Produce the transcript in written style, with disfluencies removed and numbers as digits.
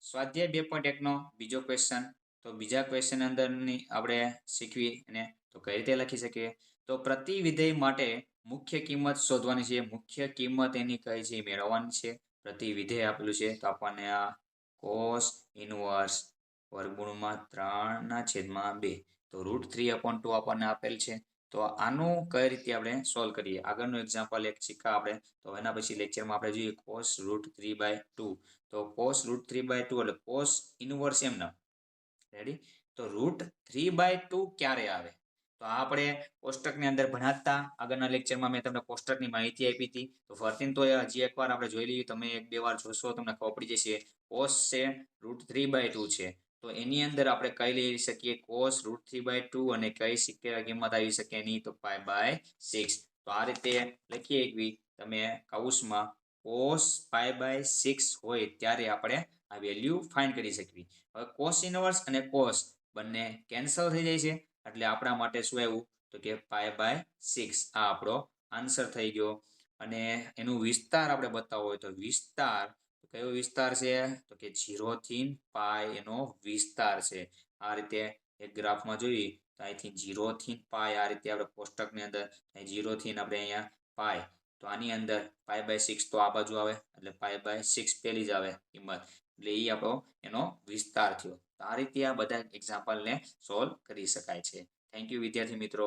સ્વાધ્યાય 2.1 નો બીજો ક્વેશ્ચન. તો બીજા ક્વેશ્ચન અંદરની આપણે શીખવી અને તો કઈ રીતે લખી શકીએ. તો પ્રતિ વિધેય માટે મુખ્ય કિંમત શોધવાની છે. મુખ્ય કિંમત એની કઈ છે મેળવવાની છે. પ્રતિ વિધેય આપેલું છે તો આપણને આ cos ઇનવર્સ વર્ગમૂળમાં 3/2 તો √3/2 આપણને આપેલ છે. તો આનું કઈ રીતે આપણે સોલ્વ કરીએ. આગળનું એક્ઝામ્પલ એક શીખા આપણે. તો એના પછી લેક્ચરમાં આપણે જોઈએ cos √3/2. તો cos √3/2 એટલે cos ઇનવર્સ એમના રેડી. તો √3/2 ક્યારે આવે તો આપણે કોષ્ટકની અંદર ભણાવતા આગળના લેક્ચરમાં મેં તમને કોષ્ટકની માહિતી આપી હતી. તો ફરીથી તો હજી એકવાર આપણે જોઈ લઈએ. તમે 1-2 વાર જોશો તમને ખબર પડી જશે. cos છે √3/2 છે. તો એની અંદર આપણે કઈ લઈ શકીએ cos √3/2 અને કઈ કિંમત આવી શકે એની તો π/6. તો આ રીતે લખીએ કે તમે કૌંસમાં cos π/6 હોય ત્યારે આપણે આ વેલ્યુ ફાઇન્ડ કરી શકીએ. હવે cos ઇનવર્સ અને cos બંને કેન્સલ થઈ જાય છે એટલે આપણા માટે શું આવ્યું તો કે π/6 આ આપણો આન્સર થઈ ગયો. અને એનું વિસ્તાર આપણે બતાવવો હોય તો વિસ્તાર કયો વિસ્તાર છે તો કે 0 થી π એનો વિસ્તાર છે. આ રીતે એક ગ્રાફમાં જોઈએ તો અહીંથી 0 થી π આ રીતે આપણે કોષ્ટકની અંદર 0 થી આપણે અહીંયા π તો આની અંદર π/6 તો આ બાજુ આવે એટલે π/6 પેલી જ આવે કિંમત એટલે એ આપણો એનો વિસ્તાર થયો. તો આ રીતે આ બધા એક્ઝામ્પલને સોલ્વ કરી શકાય છે. થેન્ક યુ વિદ્યાર્થી મિત્રો.